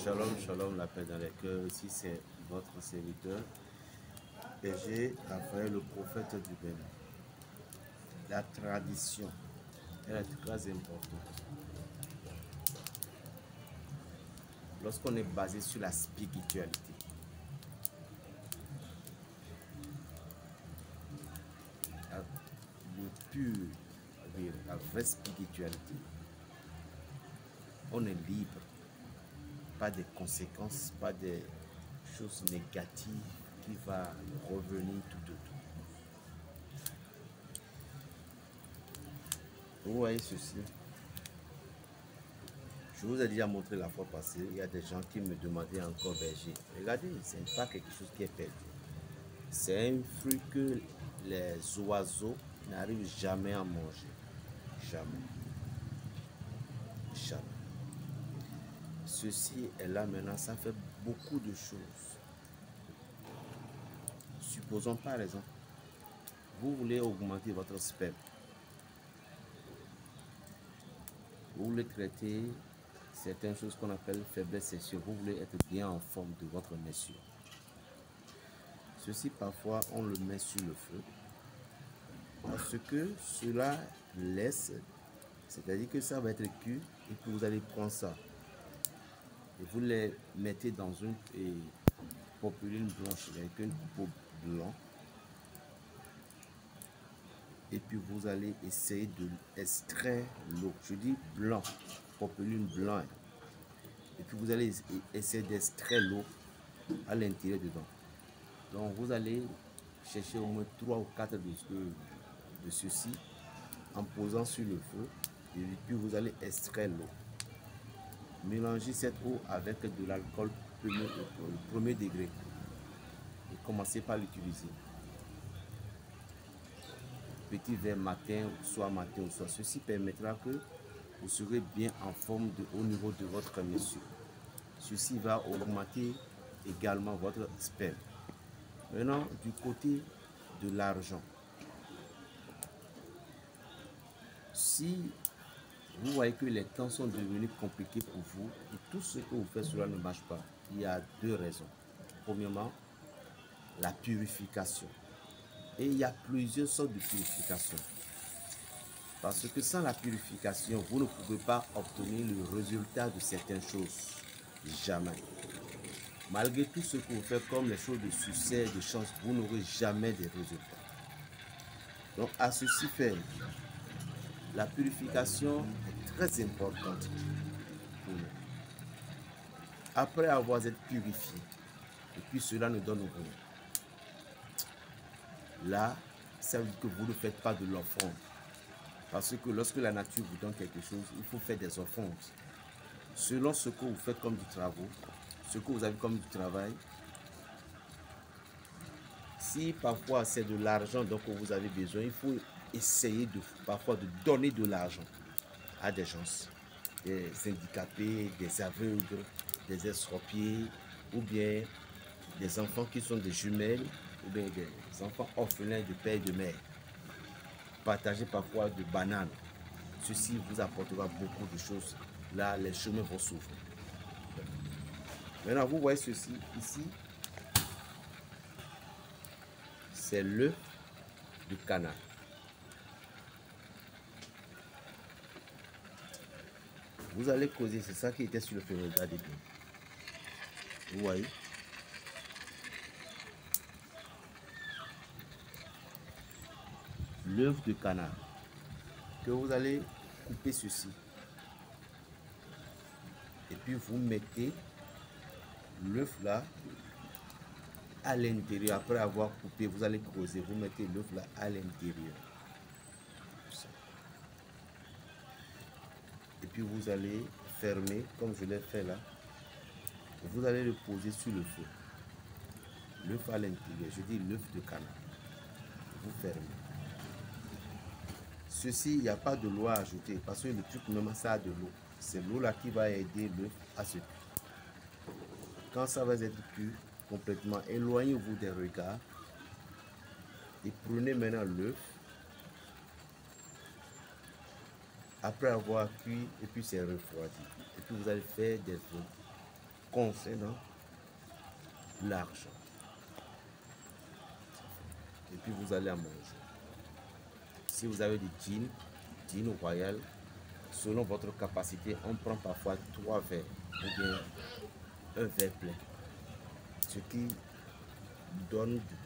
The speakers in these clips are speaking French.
Shalom, shalom, la paix dans les cœurs. Ici, c'est votre serviteur, Berger Raphaël, le prophète du Bénin. La tradition, elle est très importante. Lorsqu'on est basé sur la spiritualité, le pur, la vraie spiritualité, on est libre, pas des conséquences, pas des choses négatives qui vont revenir tout de tout. Vous voyez ceci? Je vous ai déjà montré la fois passée, il y a des gens qui me demandaient encore berger. Regardez, ce n'est pas quelque chose qui est perdu. C'est un fruit que les oiseaux n'arrivent jamais à manger. Jamais. Jamais. Ceci est là maintenant, ça fait beaucoup de choses. Supposons par exemple, vous voulez augmenter votre sperme. Vous voulez traiter certaines choses qu'on appelle faiblesse sexuelle. Vous voulez être bien en forme de votre mesure. Ceci, parfois, on le met sur le feu. Parce que cela laisse, c'est-à-dire que ça va être cuit et que vous allez prendre ça. Et vous les mettez dans une popeline blanche avec une peau blanche. Et puis vous allez essayer de extraire l'eau. Je dis blanc, popeline blanc. Et puis vous allez essayer d'extraire l'eau à l'intérieur dedans. Donc vous allez chercher au moins 3 ou 4 de ceci en posant sur le feu. Et puis vous allez extraire l'eau. Mélangez cette eau avec de l'alcool premier degré. Et commencez par l'utiliser. Petit verre matin ou soir. Ceci permettra que vous serez bien en forme au niveau de votre mesure. Ceci va augmenter également votre sperme. Maintenant, du côté de l'argent. Si vous voyez que les temps sont devenus compliqués pour vous et tout ce que vous faites, cela ne marche pas, il y a 2 raisons. Premièrement, la purification. Et il y a plusieurs sortes de purification. Parce que sans la purification, vous ne pouvez pas obtenir le résultat de certaines choses. Jamais. Malgré tout ce que vous faites comme les choses de succès, de chance, vous n'aurez jamais de résultats. Donc à ceci fait, la purification est très importante pour nous. Après avoir été purifié, et puis cela ne donne rien. Là, ça veut dire que vous ne faites pas de l'offrande. Parce que lorsque la nature vous donne quelque chose, il faut faire des offrandes. Selon ce que vous faites comme du travail, ce que vous avez comme du travail, si parfois c'est de l'argent dont vous avez besoin, il faut essayer parfois de donner de l'argent à des gens, des handicapés, des aveugles, des estropiés, ou bien des enfants qui sont des jumelles, ou bien des enfants orphelins de père et de mère. Partagez parfois de bananes. Ceci vous apportera beaucoup de choses. Là, les chemins vont s'ouvrir. Maintenant, vous voyez ceci ici. C'est l'œuf du canard. Vous allez causer, c'est ça qui était sur le feu. Regardez bien. Vous voyez? L'œuf de canard. Que vous allez couper ceci. Et puis vous mettez l'œuf là à l'intérieur. Après avoir coupé, vous allez creuser. Vous mettez l'œuf là à l'intérieur. Et puis vous allez fermer comme je l'ai fait là. Vous allez le poser sur le feu. L'œuf à l'intérieur. Je dis l'œuf de canard. Vous fermez. Ceci, il n'y a pas de l'eau à ajouter parce que le truc même ça a de l'eau. C'est l'eau là qui va aider l'œuf à se cuire. Quand ça va être cuit complètement, éloignez-vous des regards et prenez maintenant l'œuf. Après avoir cuit et puis c'est refroidi. Et puis vous allez faire des œufs. concernant l'argent. Et puis vous allez à manger. Si vous avez du gin royal, selon votre capacité, on prend parfois 3 verres ou bien un verre plein. Ce qui donne du...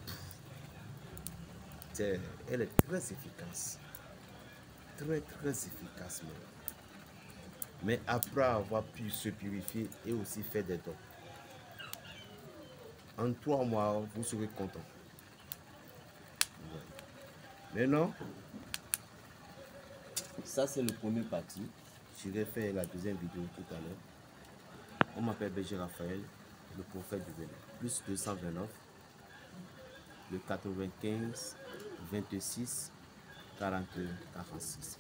Elle est très efficace. Très efficace même. Mais après avoir pu se purifier et aussi faire des dons, en 3 mois, vous serez content. Maintenant, ça c'est le premier parti. Je vais faire la deuxième vidéo tout à l'heure. On m'appelle Berger Raphaël, le prophète du Bénin. Plus 229, le 95, 26, 41, 46.